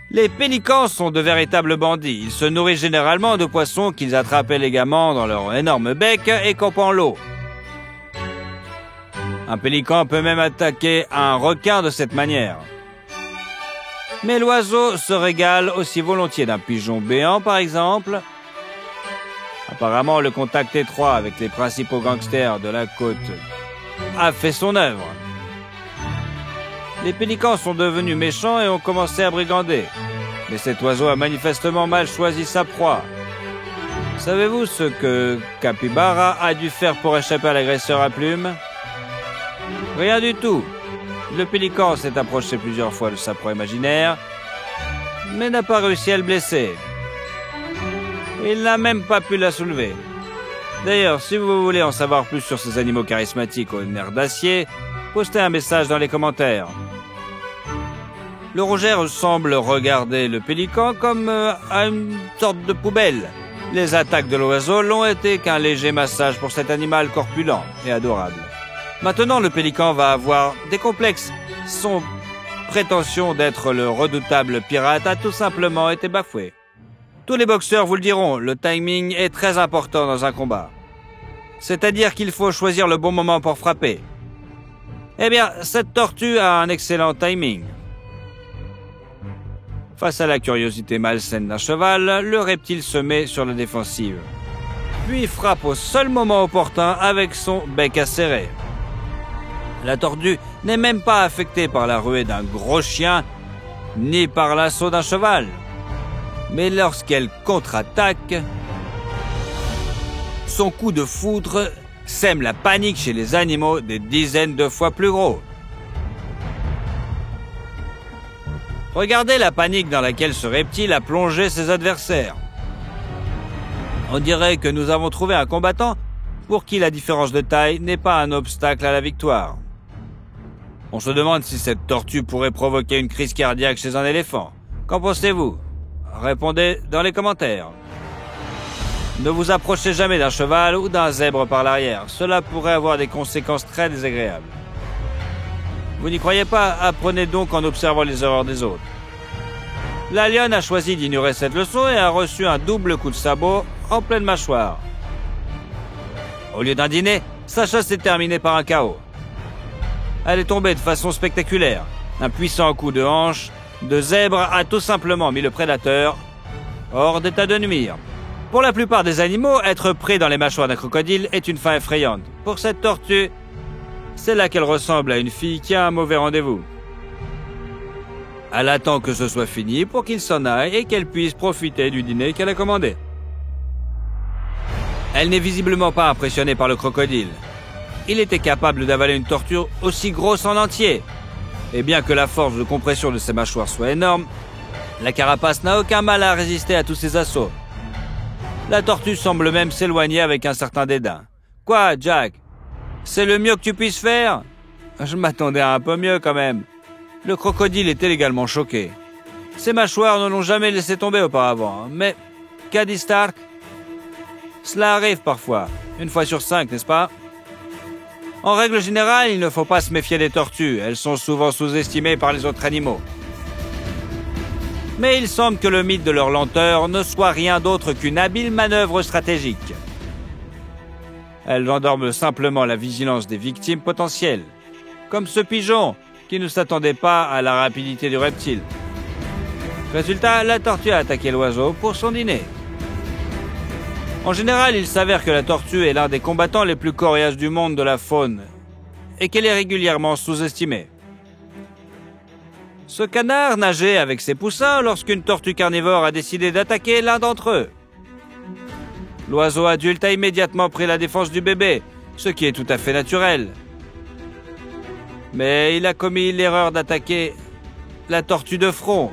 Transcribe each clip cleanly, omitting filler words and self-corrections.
Les pélicans sont de véritables bandits. Ils se nourrissent généralement de poissons qu'ils attrapent élégamment dans leur énorme bec et campent l'eau. Un pélican peut même attaquer un requin de cette manière. Mais l'oiseau se régale aussi volontiers d'un pigeon béant, par exemple. Apparemment, le contact étroit avec les principaux gangsters de la côte a fait son œuvre. Les pélicans sont devenus méchants et ont commencé à brigander. Mais cet oiseau a manifestement mal choisi sa proie. Savez-vous ce que Capybara a dû faire pour échapper à l'agresseur à plumes? Rien du tout. Le pélican s'est approché plusieurs fois de sa proie imaginaire, mais n'a pas réussi à le blesser. Il n'a même pas pu la soulever. D'ailleurs, si vous voulez en savoir plus sur ces animaux charismatiques aux nerfs d'acier, postez un message dans les commentaires. Le Roger semble regarder le pélican comme à une sorte de poubelle. Les attaques de l'oiseau n'ont été qu'un léger massage pour cet animal corpulent et adorable. Maintenant, le pélican va avoir des complexes. Son prétention d'être le redoutable pirate a tout simplement été bafouée. Tous les boxeurs vous le diront, le timing est très important dans un combat. C'est-à-dire qu'il faut choisir le bon moment pour frapper. Eh bien, cette tortue a un excellent timing. Face à la curiosité malsaine d'un cheval, le reptile se met sur la défensive. Puis frappe au seul moment opportun avec son bec acéré. La tortue n'est même pas affectée par la ruée d'un gros chien, ni par l'assaut d'un cheval. Mais lorsqu'elle contre-attaque, son coup de foudre sème la panique chez les animaux des dizaines de fois plus gros. Regardez la panique dans laquelle ce reptile a plongé ses adversaires. On dirait que nous avons trouvé un combattant pour qui la différence de taille n'est pas un obstacle à la victoire. On se demande si cette tortue pourrait provoquer une crise cardiaque chez un éléphant. Qu'en pensez-vous? Répondez dans les commentaires. Ne vous approchez jamais d'un cheval ou d'un zèbre par l'arrière. Cela pourrait avoir des conséquences très désagréables. Vous n'y croyez pas? Apprenez donc en observant les erreurs des autres. La lionne a choisi d'ignorer cette leçon et a reçu un double coup de sabot en pleine mâchoire. Au lieu d'un dîner, sa chasse s'est terminée par un KO. Elle est tombée de façon spectaculaire. Un puissant coup de hanche de zèbre a tout simplement mis le prédateur hors d'état de nuire. Pour la plupart des animaux, être pris dans les mâchoires d'un crocodile est une fin effrayante. Pour cette tortue, c'est là qu'elle ressemble à une fille qui a un mauvais rendez-vous. Elle attend que ce soit fini pour qu'il s'en aille et qu'elle puisse profiter du dîner qu'elle a commandé. Elle n'est visiblement pas impressionnée par le crocodile. Il était capable d'avaler une tortue aussi grosse en entier. Et bien que la force de compression de ses mâchoires soit énorme, la carapace n'a aucun mal à résister à tous ses assauts. La tortue semble même s'éloigner avec un certain dédain. « Quoi, Jack? C'est le mieux que tu puisses faire ?» Je m'attendais à un peu mieux quand même. Le crocodile était également choqué. Ses mâchoires ne l'ont jamais laissé tomber auparavant. Mais, qu'a dit Stark? Cela arrive parfois, 1 fois sur 5, n'est-ce pas? En règle générale, il ne faut pas se méfier des tortues. Elles sont souvent sous-estimées par les autres animaux. Mais il semble que le mythe de leur lenteur ne soit rien d'autre qu'une habile manœuvre stratégique. Elles endorment simplement la vigilance des victimes potentielles. Comme ce pigeon, qui ne s'attendait pas à la rapidité du reptile. Résultat, la tortue a attaqué l'oiseau pour son dîner. En général, il s'avère que la tortue est l'un des combattants les plus coriaces du monde de la faune et qu'elle est régulièrement sous-estimée. Ce canard nageait avec ses poussins lorsqu'une tortue carnivore a décidé d'attaquer l'un d'entre eux. L'oiseau adulte a immédiatement pris la défense du bébé, ce qui est tout à fait naturel. Mais il a commis l'erreur d'attaquer la tortue de front.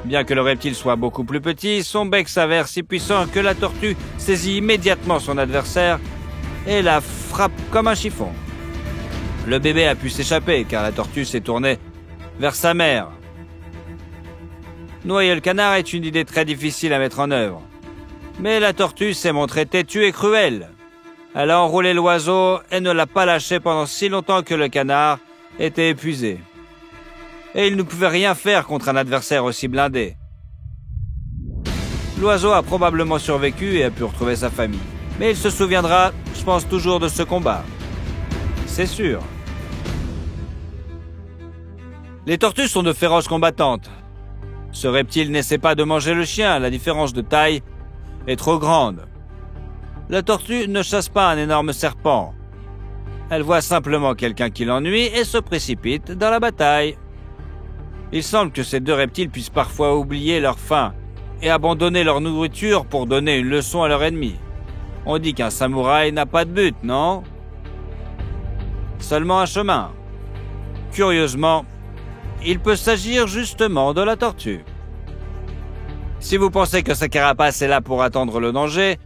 Bien que le reptile soit beaucoup plus petit, son bec s'avère si puissant que la tortue saisit immédiatement son adversaire et la frappe comme un chiffon. Le bébé a pu s'échapper car la tortue s'est tournée vers sa mère. Noyer le canard est une idée très difficile à mettre en œuvre. Mais la tortue s'est montrée têtue et cruelle. Elle a enroulé l'oiseau et ne l'a pas lâché pendant si longtemps que le canard était épuisé. et il ne pouvait rien faire contre un adversaire aussi blindé. L'oiseau a probablement survécu et a pu retrouver sa famille. Mais il se souviendra, je pense, toujours de ce combat. C'est sûr. Les tortues sont de féroces combattantes. Ce reptile n'essaie pas de manger le chien, la différence de taille est trop grande. La tortue ne chasse pas un énorme serpent. Elle voit simplement quelqu'un qui l'ennuie et se précipite dans la bataille. Il semble que ces deux reptiles puissent parfois oublier leur faim et abandonner leur nourriture pour donner une leçon à leur ennemi. On dit qu'un samouraï n'a pas de but, non? Seulement un chemin. Curieusement, il peut s'agir justement de la tortue. Si vous pensez que sa carapace est là pour attendre le danger,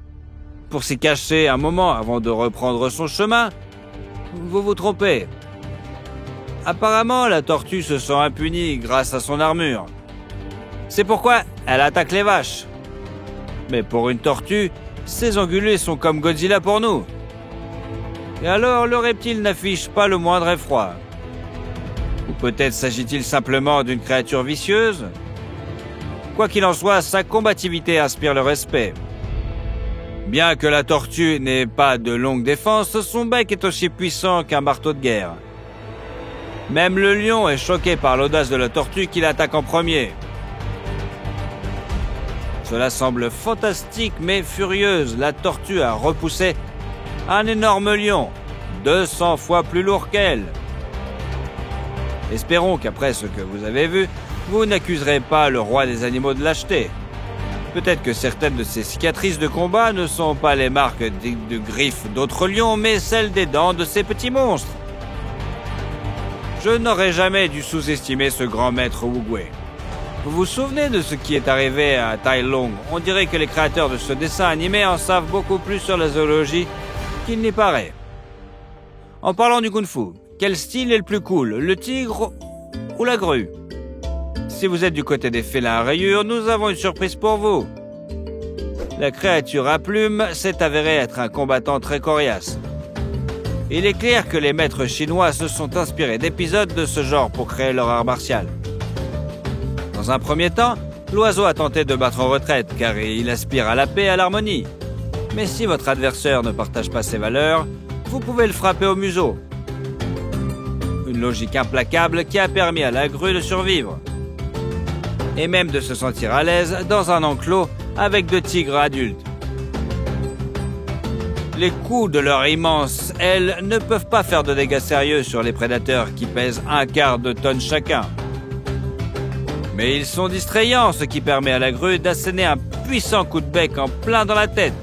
pour s'y cacher un moment avant de reprendre son chemin, vous vous trompez. Apparemment, la tortue se sent impunie grâce à son armure. C'est pourquoi elle attaque les vaches. Mais pour une tortue, ces ongulés sont comme Godzilla pour nous. Et alors, le reptile n'affiche pas le moindre effroi. Ou peut-être s'agit-il simplement d'une créature vicieuse? Quoi qu'il en soit, sa combativité inspire le respect. Bien que la tortue n'ait pas de longue défense, son bec est aussi puissant qu'un marteau de guerre. Même le lion est choqué par l'audace de la tortue qui l'attaque en premier. Cela semble fantastique mais furieuse, la tortue a repoussé un énorme lion, 200 fois plus lourd qu'elle. Espérons qu'après ce que vous avez vu, vous n'accuserez pas le roi des animaux de lâcheté. Peut-être que certaines de ces cicatrices de combat ne sont pas les marques de griffes d'autres lions, mais celles des dents de ces petits monstres. Je n'aurais jamais dû sous-estimer ce grand maître Oogway. Vous vous souvenez de ce qui est arrivé à Tai Lung? On dirait que les créateurs de ce dessin animé en savent beaucoup plus sur la zoologie qu'il n'y paraît. En parlant du kung-fu, quel style est le plus cool, le tigre ou la grue? Si vous êtes du côté des félins à rayures, nous avons une surprise pour vous. La créature à plumes s'est avérée être un combattant très coriace. Il est clair que les maîtres chinois se sont inspirés d'épisodes de ce genre pour créer leur art martial. Dans un premier temps, l'oiseau a tenté de battre en retraite car il aspire à la paix et à l'harmonie. Mais si votre adversaire ne partage pas ses valeurs, vous pouvez le frapper au museau. Une logique implacable qui a permis à la grue de survivre. Et même de se sentir à l'aise dans un enclos avec de tigres adultes. Les coups de leurs immenses ailes ne peuvent pas faire de dégâts sérieux sur les prédateurs qui pèsent 1/4 de tonne chacun. Mais ils sont distrayants, ce qui permet à la grue d'asséner un puissant coup de bec en plein dans la tête,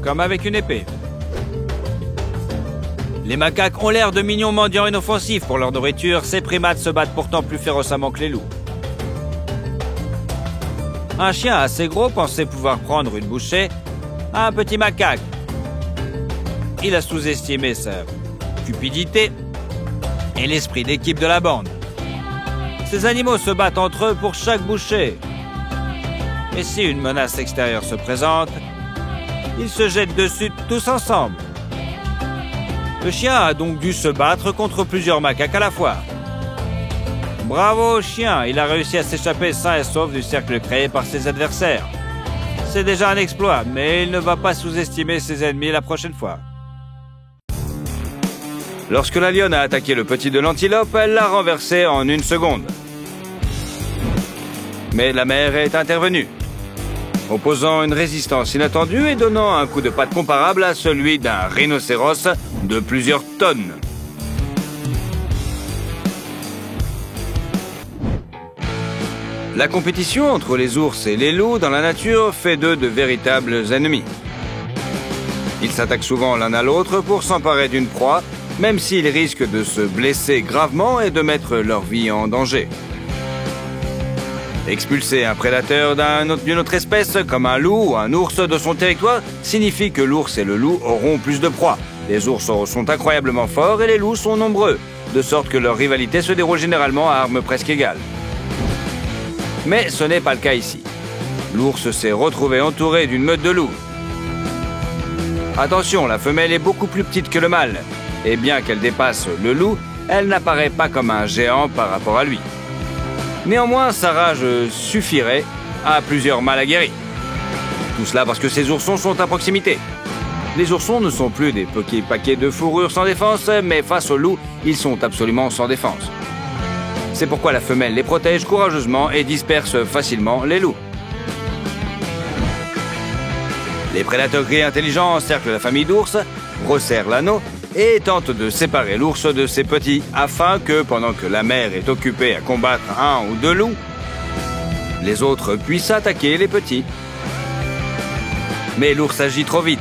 comme avec une épée. Les macaques ont l'air de mignons mendiants inoffensifs pour leur nourriture, ces primates se battent pourtant plus férocement que les loups. Un chien assez gros pensait pouvoir prendre une bouchée à un petit macaque. Il a sous-estimé sa cupidité et l'esprit d'équipe de la bande. Ces animaux se battent entre eux pour chaque bouchée. Et si une menace extérieure se présente, ils se jettent dessus tous ensemble. Le chien a donc dû se battre contre plusieurs macaques à la fois. Bravo au chien, il a réussi à s'échapper sain et sauf du cercle créé par ses adversaires. C'est déjà un exploit, mais il ne va pas sous-estimer ses ennemis la prochaine fois. Lorsque la lionne a attaqué le petit de l'antilope, elle l'a renversé en 1 seconde. Mais la mère est intervenue, opposant une résistance inattendue et donnant un coup de patte comparable à celui d'un rhinocéros de plusieurs tonnes. La compétition entre les ours et les loups dans la nature fait d'eux de véritables ennemis. Ils s'attaquent souvent l'un à l'autre pour s'emparer d'une proie, même s'ils risquent de se blesser gravement et de mettre leur vie en danger. Expulser un prédateur d'une autre espèce, comme un loup ou un ours de son territoire, signifie que l'ours et le loup auront plus de proies. Les ours sont incroyablement forts et les loups sont nombreux, de sorte que leur rivalité se déroule généralement à armes presque égales. Mais ce n'est pas le cas ici. L'ours s'est retrouvé entouré d'une meute de loups. Attention, la femelle est beaucoup plus petite que le mâle, et bien qu'elle dépasse le loup, elle n'apparaît pas comme un géant par rapport à lui. Néanmoins, sa rage suffirait à plusieurs mâles aguerris. Tout cela parce que ces oursons sont à proximité. Les oursons ne sont plus des petits paquets de fourrure sans défense, mais face aux loups, ils sont absolument sans défense. C'est pourquoi la femelle les protège courageusement et disperse facilement les loups. Les prédateurs gris intelligents encerclent la famille d'ours, resserrent l'anneau et tentent de séparer l'ours de ses petits afin que, pendant que la mère est occupée à combattre un ou deux loups, les autres puissent attaquer les petits. Mais l'ours agit trop vite.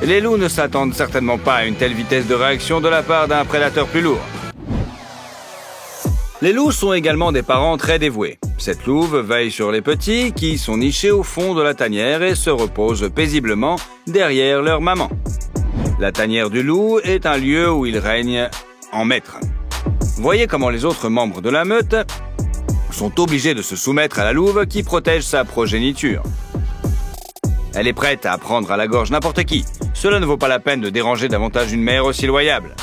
Les loups ne s'attendent certainement pas à une telle vitesse de réaction de la part d'un prédateur plus lourd. Les loups sont également des parents très dévoués. Cette louve veille sur les petits qui sont nichés au fond de la tanière et se reposent paisiblement derrière leur maman. La tanière du loup est un lieu où il règne en maître. Voyez comment les autres membres de la meute sont obligés de se soumettre à la louve qui protège sa progéniture. Elle est prête à prendre à la gorge n'importe qui. Cela ne vaut pas la peine de déranger davantage une mère aussi loyable.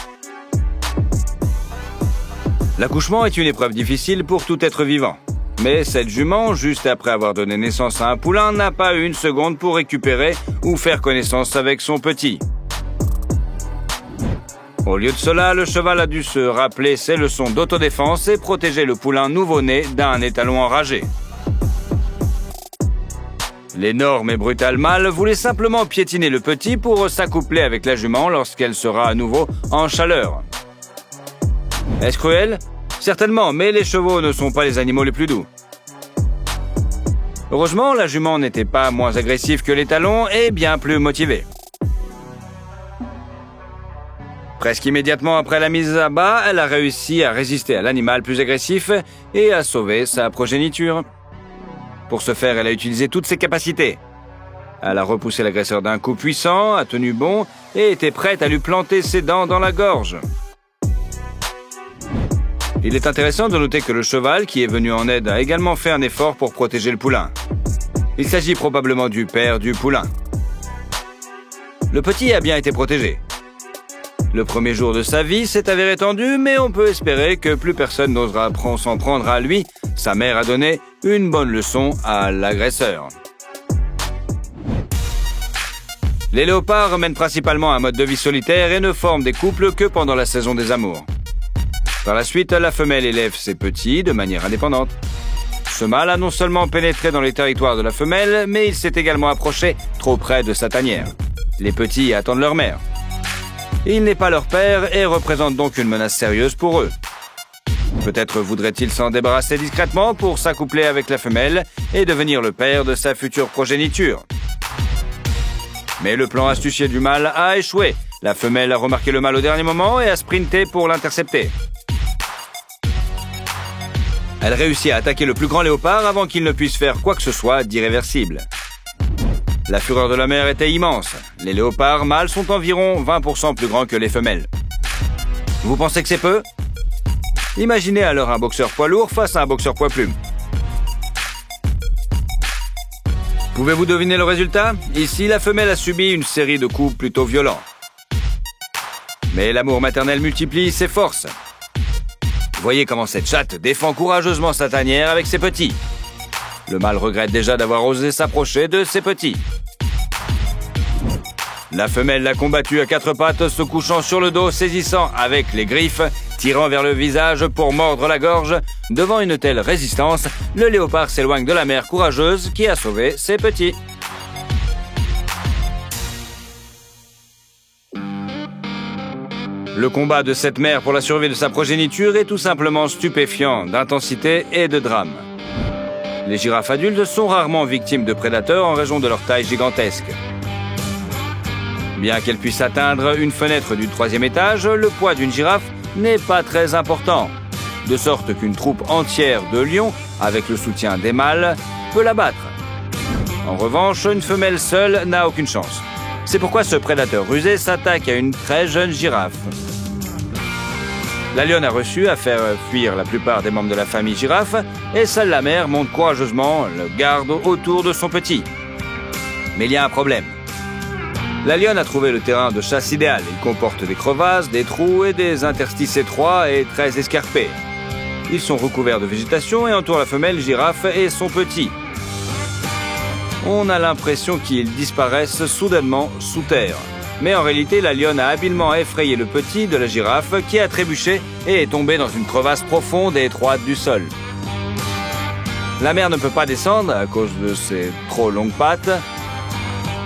L'accouchement est une épreuve difficile pour tout être vivant. Mais cette jument, juste après avoir donné naissance à un poulain, n'a pas eu une seconde pour récupérer ou faire connaissance avec son petit. Au lieu de cela, le cheval a dû se rappeler ses leçons d'autodéfense et protéger le poulain nouveau-né d'un étalon enragé. L'énorme et brutal mâle voulait simplement piétiner le petit pour s'accoupler avec la jument lorsqu'elle sera à nouveau en chaleur. Est-ce cruel? Certainement, mais les chevaux ne sont pas les animaux les plus doux. Heureusement, la jument n'était pas moins agressive que l'étalon et bien plus motivée. Presque immédiatement après la mise à bas, elle a réussi à résister à l'animal plus agressif et à sauver sa progéniture. Pour ce faire, elle a utilisé toutes ses capacités. Elle a repoussé l'agresseur d'un coup puissant, a tenu bon et était prête à lui planter ses dents dans la gorge. Il est intéressant de noter que le cheval qui est venu en aide a également fait un effort pour protéger le poulain. Il s'agit probablement du père du poulain. Le petit a bien été protégé. Le premier jour de sa vie s'est avéré tendu, mais on peut espérer que plus personne n'osera s'en prendre à lui. Sa mère a donné une bonne leçon à l'agresseur. Les léopards mènent principalement un mode de vie solitaire et ne forment des couples que pendant la saison des amours. Par la suite, la femelle élève ses petits de manière indépendante. Ce mâle a non seulement pénétré dans les territoires de la femelle, mais il s'est également approché trop près de sa tanière. Les petits attendent leur mère. Il n'est pas leur père et représente donc une menace sérieuse pour eux. Peut-être voudrait-il s'en débarrasser discrètement pour s'accoupler avec la femelle et devenir le père de sa future progéniture. Mais le plan astucieux du mâle a échoué. La femelle a remarqué le mâle au dernier moment et a sprinté pour l'intercepter. Elle réussit à attaquer le plus grand léopard avant qu'il ne puisse faire quoi que ce soit d'irréversible. La fureur de la mère était immense. Les léopards mâles sont environ 20% plus grands que les femelles. Vous pensez que c'est peu? Imaginez alors un boxeur poids lourd face à un boxeur poids plume. Pouvez-vous deviner le résultat? Ici, la femelle a subi une série de coups plutôt violents. Mais l'amour maternel multiplie ses forces. Voyez comment cette chatte défend courageusement sa tanière avec ses petits. Le mâle regrette déjà d'avoir osé s'approcher de ses petits. La femelle l'a combattu à quatre pattes, se couchant sur le dos, saisissant avec les griffes, tirant vers le visage pour mordre la gorge. Devant une telle résistance, le léopard s'éloigne de la mère courageuse qui a sauvé ses petits. Le combat de cette mère pour la survie de sa progéniture est tout simplement stupéfiant d'intensité et de drame. Les girafes adultes sont rarement victimes de prédateurs en raison de leur taille gigantesque. Bien qu'elles puissent atteindre une fenêtre du 3e étage, le poids d'une girafe n'est pas très important, de sorte qu'une troupe entière de lions, avec le soutien des mâles, peut la battre. En revanche, une femelle seule n'a aucune chance. C'est pourquoi ce prédateur rusé s'attaque à une très jeune girafe. La lionne a reçu à faire fuir la plupart des membres de la famille girafe et seule la mère monte courageusement le garde autour de son petit. Mais il y a un problème. La lionne a trouvé le terrain de chasse idéal. Il comporte des crevasses, des trous et des interstices étroits et très escarpés. Ils sont recouverts de végétation et entourent la femelle girafe et son petit. On a l'impression qu'ils disparaissent soudainement sous terre. Mais en réalité, la lionne a habilement effrayé le petit de la girafe qui a trébuché et est tombé dans une crevasse profonde et étroite du sol. La mère ne peut pas descendre à cause de ses trop longues pattes.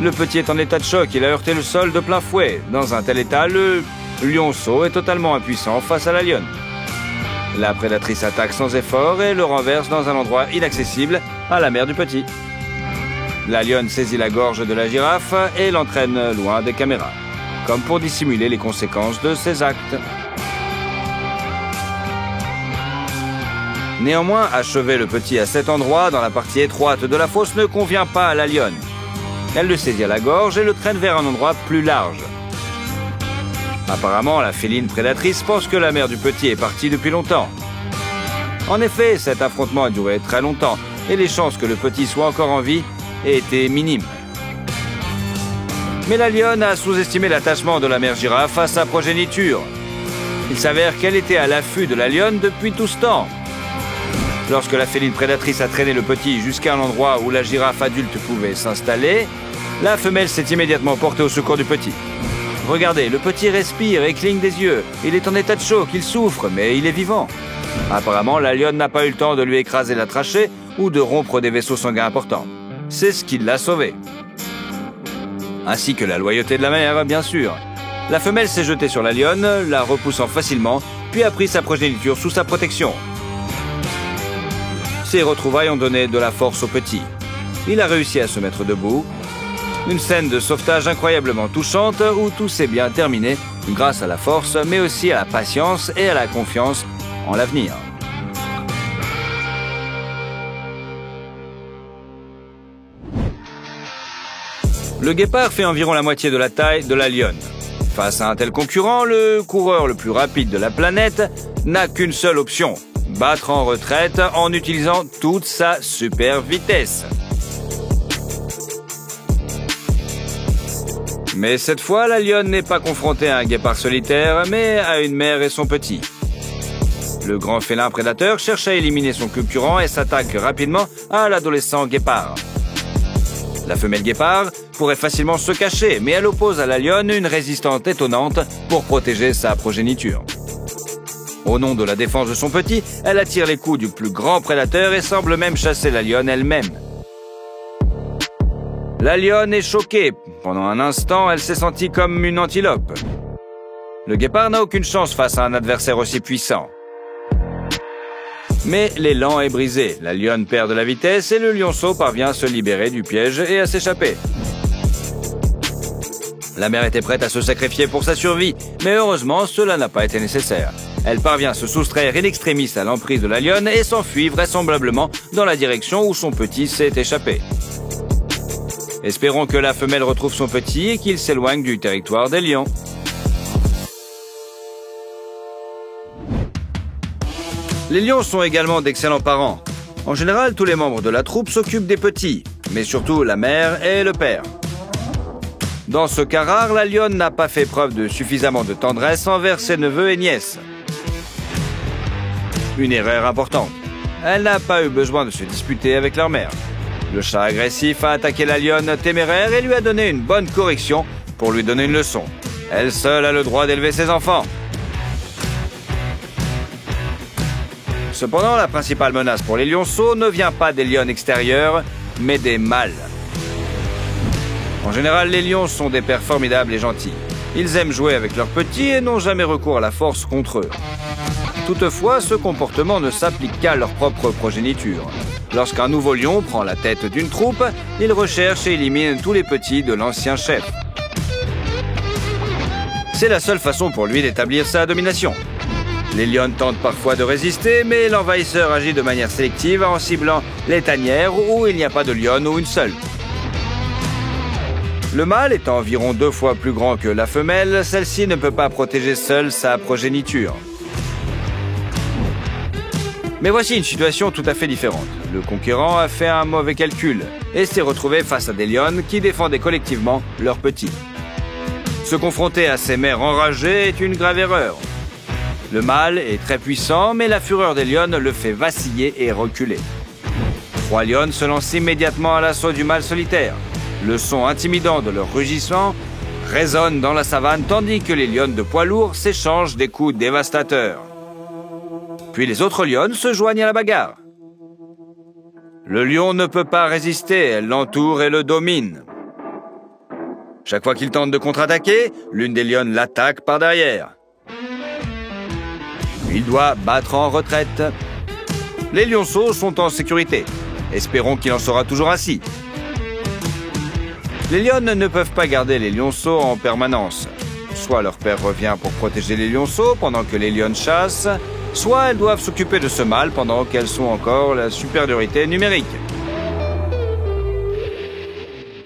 Le petit est en état de choc, il a heurté le sol de plein fouet. Dans un tel état, le lionceau est totalement impuissant face à la lionne. La prédatrice attaque sans effort et le renverse dans un endroit inaccessible à la mère du petit. La lionne saisit la gorge de la girafe et l'entraîne loin des caméras, comme pour dissimuler les conséquences de ses actes. Néanmoins, achever le petit à cet endroit, dans la partie étroite de la fosse, ne convient pas à la lionne. Elle le saisit à la gorge et le traîne vers un endroit plus large. Apparemment, la féline prédatrice pense que la mère du petit est partie depuis longtemps. En effet, cet affrontement a duré très longtemps et les chances que le petit soit encore en vie étaient minimes. Mais la lionne a sous-estimé l'attachement de la mère girafe à sa progéniture. Il s'avère qu'elle était à l'affût de la lionne depuis tout ce temps. Lorsque la féline prédatrice a traîné le petit jusqu'à un endroit où la girafe adulte pouvait s'installer, la femelle s'est immédiatement portée au secours du petit. Regardez, le petit respire et cligne des yeux. Il est en état de choc, il souffre, mais il est vivant. Apparemment, la lionne n'a pas eu le temps de lui écraser la trachée ou de rompre des vaisseaux sanguins importants. C'est ce qui l'a sauvé. Ainsi que la loyauté de la mère, bien sûr. La femelle s'est jetée sur la lionne, la repoussant facilement, puis a pris sa progéniture sous sa protection. Ces retrouvailles ont donné de la force au petit. Il a réussi à se mettre debout. Une scène de sauvetage incroyablement touchante où tout s'est bien terminé grâce à la force, mais aussi à la patience et à la confiance en l'avenir. Le guépard fait environ la moitié de la taille de la lionne. Face à un tel concurrent, le coureur le plus rapide de la planète n'a qu'une seule option: battre en retraite en utilisant toute sa super vitesse. Mais cette fois, la lionne n'est pas confrontée à un guépard solitaire, mais à une mère et son petit. Le grand félin prédateur cherche à éliminer son concurrent et s'attaque rapidement à l'adolescent guépard. La femelle guépard pourrait facilement se cacher, mais elle oppose à la lionne une résistance étonnante pour protéger sa progéniture. Au nom de la défense de son petit, elle attire les coups du plus grand prédateur et semble même chasser la lionne elle-même. La lionne est choquée. Pendant un instant, elle s'est sentie comme une antilope. Le guépard n'a aucune chance face à un adversaire aussi puissant. Mais l'élan est brisé, la lionne perd de la vitesse et le lionceau parvient à se libérer du piège et à s'échapper. La mère était prête à se sacrifier pour sa survie, mais heureusement, cela n'a pas été nécessaire. Elle parvient à se soustraire in extremis à l'emprise de la lionne et s'enfuit vraisemblablement dans la direction où son petit s'est échappé. Espérons que la femelle retrouve son petit et qu'il s'éloigne du territoire des lions. Les lions sont également d'excellents parents. En général, tous les membres de la troupe s'occupent des petits, mais surtout la mère et le père. Dans ce cas rare, la lionne n'a pas fait preuve de suffisamment de tendresse envers ses neveux et nièces. Une erreur importante. Elle n'a pas eu besoin de se disputer avec leur mère. Le chat agressif a attaqué la lionne téméraire et lui a donné une bonne correction pour lui donner une leçon. Elle seule a le droit d'élever ses enfants. Cependant, la principale menace pour les lionceaux ne vient pas des lionnes extérieures, mais des mâles. En général, les lions sont des pères formidables et gentils. Ils aiment jouer avec leurs petits et n'ont jamais recours à la force contre eux. Toutefois, ce comportement ne s'applique qu'à leur propre progéniture. Lorsqu'un nouveau lion prend la tête d'une troupe, il recherche et élimine tous les petits de l'ancien chef. C'est la seule façon pour lui d'établir sa domination. Les lionnes tentent parfois de résister, mais l'envahisseur agit de manière sélective en ciblant les tanières où il n'y a pas de lionne ou une seule. Le mâle étant environ 2 fois plus grand que la femelle, celle-ci ne peut pas protéger seule sa progéniture. Mais voici une situation tout à fait différente. Le conquérant a fait un mauvais calcul et s'est retrouvé face à des lionnes qui défendaient collectivement leurs petits. Se confronter à ces mères enragées est une grave erreur. Le mâle est très puissant, mais la fureur des lionnes le fait vaciller et reculer. 3 lionnes se lancent immédiatement à l'assaut du mâle solitaire. Le son intimidant de leur rugissement résonne dans la savane tandis que les lionnes de poids lourd s'échangent des coups dévastateurs. Puis les autres lionnes se joignent à la bagarre. Le lion ne peut pas résister, elle l'entoure et le domine. Chaque fois qu'il tente de contre-attaquer, l'une des lionnes l'attaque par derrière. Il doit battre en retraite. Les lionceaux sont en sécurité. Espérons qu'il en sera toujours ainsi. Les lionnes ne peuvent pas garder les lionceaux en permanence. Soit leur père revient pour protéger les lionceaux pendant que les lionnes chassent, soit elles doivent s'occuper de ce mâle pendant qu'elles sont encore la supériorité numérique.